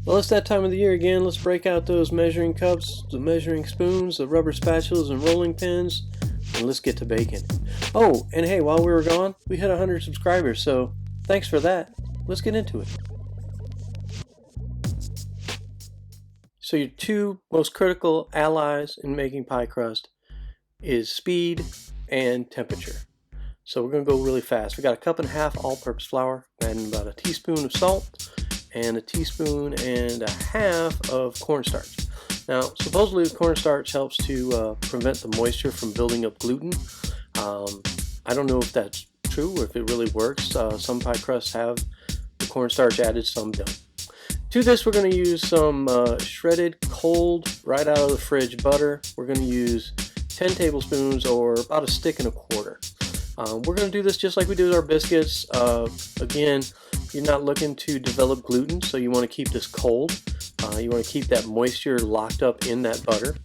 Well, it's that time of the year again. Let's break out those measuring cups, the measuring spoons, the rubber spatulas, and rolling pins, and let's get to baking. Oh, and hey, while we were gone, we hit 100 subscribers, so thanks for that. Let's get into it. So your two most critical allies in making pie crust is speed and temperature. So we're going to go really fast. We got a cup and a half all-purpose flour, adding about a teaspoon of salt, and a teaspoon and a half of cornstarch. Now, supposedly the cornstarch helps to prevent the moisture from building up gluten. I don't know if that's true or if it really works. Some pie crusts have the cornstarch added, some don't. To this, we're going to use some shredded cold right out of the fridge butter. We're going to use 10 tablespoons or about a stick and a quarter. We're going to do this just like we do with our biscuits. Again, you're not looking to develop gluten, so you want to keep this cold. You want to keep that moisture locked up in that butter,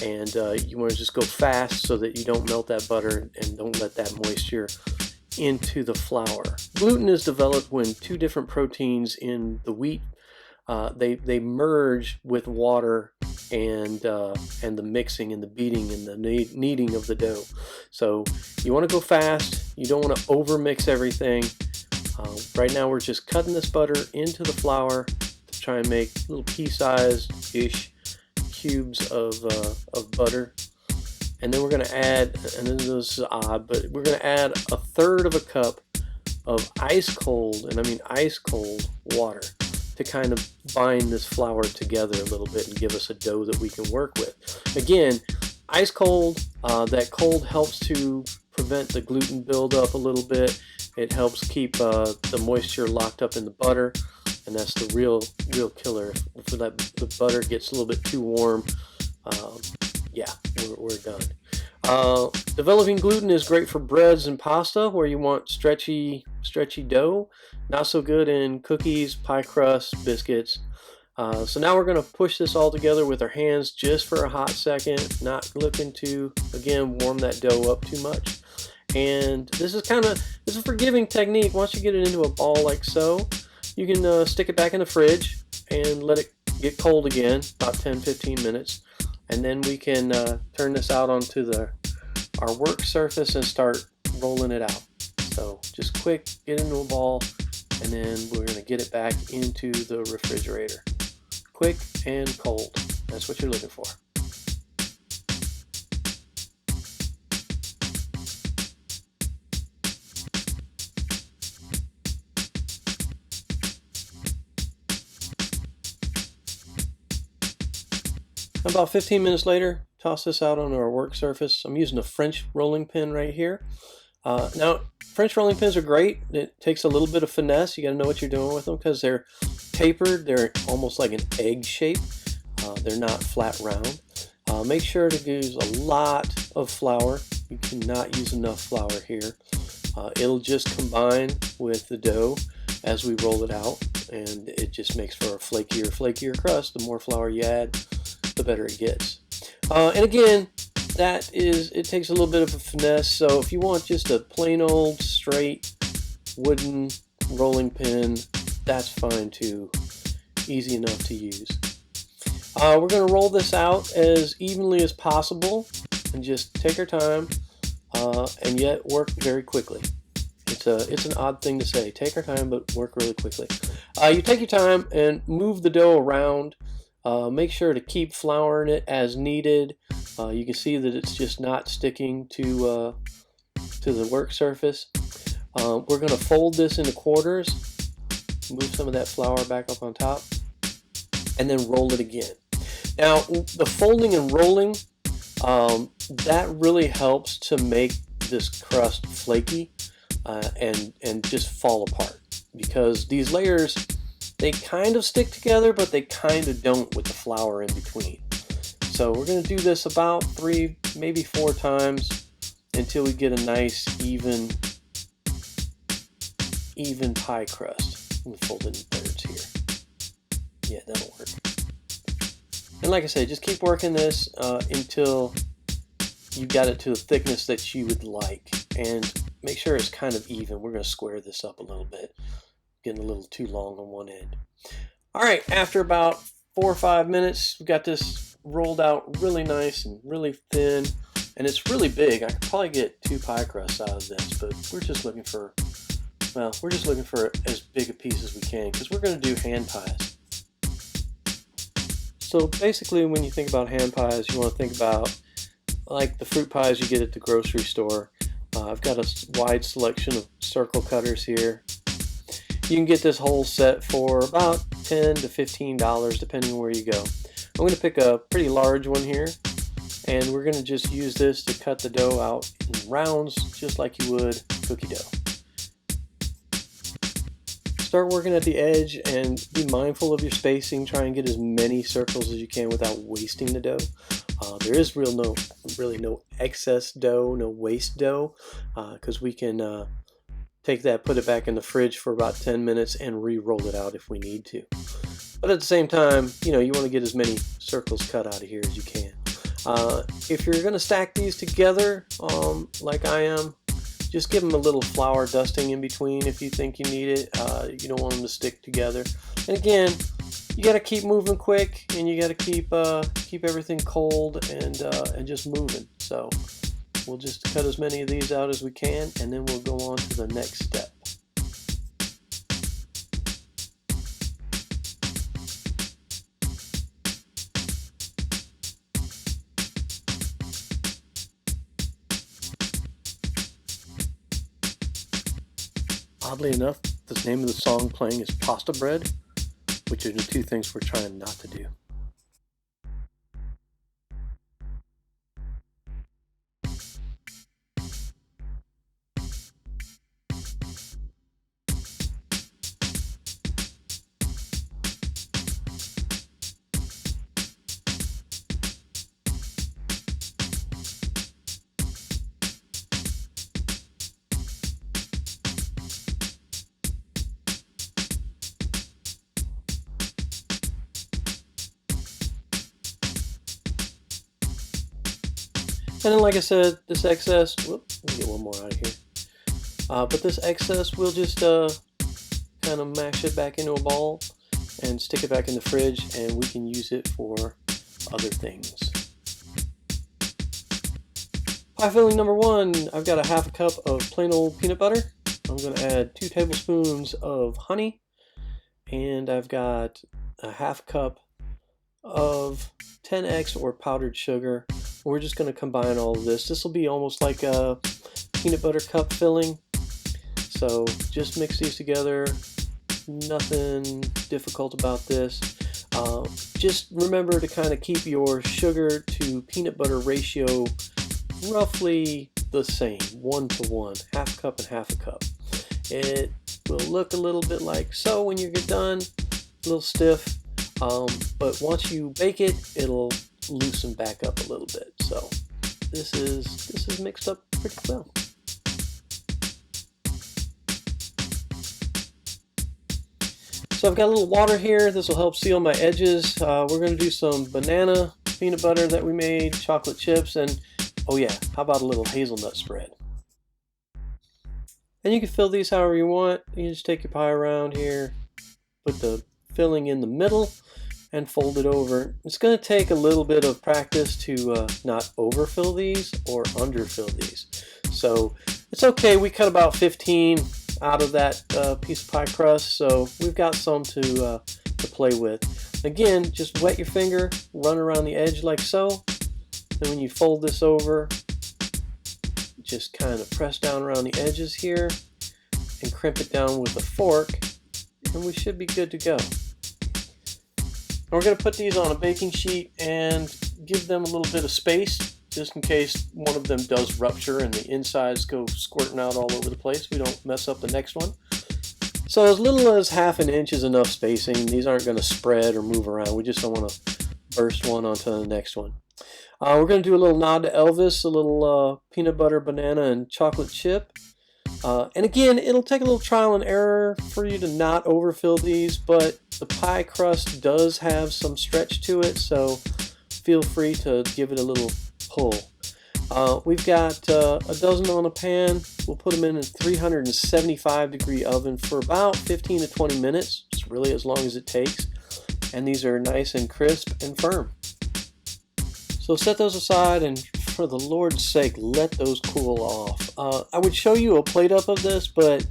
and you want to just go fast so that you don't melt that butter and don't let that moisture into the flour. Gluten is developed when two different proteins in the wheat they merge with water and the mixing and the beating and the kneading of the dough. So you want to go fast. You don't want to over mix everything. Right now we're just cutting this butter into the flour to try and make little pea-sized-ish cubes of butter. And then we're going to add, and this is odd, but we're going to add a third of a cup of ice cold, and I mean ice cold water, to kind of bind this flour together a little bit and give us a dough that we can work with. Again, ice cold, that cold helps to prevent the gluten buildup a little bit. It helps keep the moisture locked up in the butter, and that's the real killer. If the butter gets a little bit too warm, yeah, we're done. Developing gluten is great for breads and pasta where you want stretchy dough. Not so good in cookies, pie crust, biscuits. So now we're going to push this all together with our hands just for a hot second, not looking to, again, warm that dough up too much. And this is a forgiving technique. Once you get it into a ball like so, you can stick it back in the fridge and let it get cold again, about 10-15 minutes. And then we can turn this out onto our work surface and start rolling it out. So just quick, get into a ball, and then we're going to get it back into the refrigerator. Quick and cold. That's what you're looking for. About 15 minutes later, toss this out onto our work surface. I'm using a French rolling pin right here. Now, French rolling pins are great. It takes a little bit of finesse. You got to know what you're doing with them because they're tapered. They're almost like an egg shape. They're not flat round. Make sure to use a lot of flour. You cannot use enough flour here. It'll just combine with the dough as we roll it out, and it just makes for a flakier crust. The more flour you add, the better it gets. And again, it takes a little bit of a finesse. So if you want just a plain old straight wooden rolling pin, that's fine too. Easy enough to use. We're going to roll this out as evenly as possible and just take our time and yet work very quickly. It's an odd thing to say. Take our time, but work really quickly. You take your time and move the dough around. Make sure to keep flouring it as needed. You can see that it's just not sticking to the work surface. We're going to fold this into quarters, move some of that flour back up on top, and then roll it again. Now, the folding and rolling, that really helps to make this crust flaky and just fall apart, because these layers, they kind of stick together, but they kind of don't with the flour in between. So we're going to do this about 3, maybe 4 times until we get a nice even pie crust. I'm going to fold it in thirds here. Yeah, that'll work. And like I said, just keep working this until you got it to the thickness that you would like. And make sure it's kind of even. We're going to square this up a little bit. Getting a little too long on one end. All right, after about 4 or 5 minutes, we got this rolled out really nice and really thin, and it's really big. I could probably get 2 pie crusts out of this, but we're just looking for, well, we're just looking for as big a piece as we can because we're going to do hand pies. So basically, when you think about hand pies, you want to think about like the fruit pies you get at the grocery store. I've got a wide selection of circle cutters here. You can get this whole set for about $10 to $15 depending on where you go. I'm going to pick a pretty large one here, and we're going to just use this to cut the dough out in rounds just like you would cookie dough. Start working at the edge and be mindful of your spacing. Try and get as many circles as you can without wasting the dough. There is really no excess dough, no waste dough, because we can take that, put it back in the fridge for about 10 minutes and re-roll it out if we need to. But at the same time, you want to get as many circles cut out of here as you can. If you're going to stack these together, like I am, just give them a little flour dusting in between if you think you need it. You don't want them to stick together. And again, you got to keep moving quick, and you got to keep everything cold and just moving. So we'll just cut as many of these out as we can, and then we'll go on to the next step. Oddly enough, the name of the song playing is Pasta Bread, which are the two things we're trying not to do. And then, like I said, this excess, let me get one more out of here. But this excess, we'll just kind of mash it back into a ball and stick it back in the fridge, and we can use it for other things. Pie filling number 1, I've got a half a cup of plain old peanut butter. I'm going to add 2 tablespoons of honey, and I've got a half cup of 10x or powdered sugar. We're just going to combine all of this. This will be almost like a peanut butter cup filling. So just mix these together. Nothing difficult about this. Just remember to kind of keep your sugar to peanut butter ratio roughly the same, 1 to 1, half cup and half a cup. It will look a little bit like so when you get done, a little stiff, but once you bake it, it'll loosen back up a little bit. So this is mixed up pretty well. So I've got a little water here. This will help seal my edges. We're going to do some banana peanut butter that we made, chocolate chips, and oh yeah, how about a little hazelnut spread? And you can fill these however you want. You just take your pie around here, put the filling in the middle, and fold it over. It's going to take a little bit of practice to not overfill these or underfill these. So it's okay. We cut about 15 out of that piece of pie crust, so we've got some to play with. Again, just wet your finger, run around the edge like so. Then when you fold this over, just kind of press down around the edges here and crimp it down with a fork, and we should be good to go. We're going to put these on a baking sheet and give them a little bit of space just in case one of them does rupture and the insides go squirting out all over the place. We don't mess up the next one. So as little as half an inch is enough spacing. These aren't going to spread or move around. We just don't want to burst one onto the next one. We're going to do a little nod to Elvis, a little peanut butter, banana, and chocolate chip. And again, it'll take a little trial and error for you to not overfill these, but the pie crust does have some stretch to it, so feel free to give it a little pull. We've got a dozen on a pan. We'll put them in a 375 degree oven for about 15 to 20 minutes, just really as long as it takes. and these are nice and crisp and firm. So set those aside, and for the Lord's sake, let those cool off. I would show you a plate up of this, but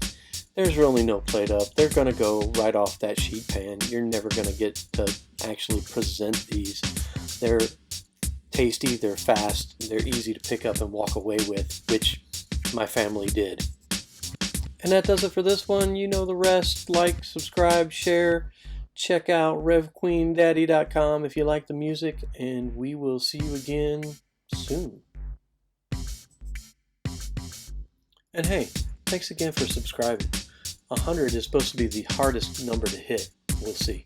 there's really no plate up. They're going to go right off that sheet pan. You're never going to get to actually present these. They're tasty, they're fast, they're easy to pick up and walk away with, which my family did. And that does it for this one. You know the rest. Like, subscribe, share. Check out RevQueenDaddy.com if you like the music, and we will see you again soon. And hey, thanks again for subscribing. 100 is supposed to be the hardest number to hit. We'll see.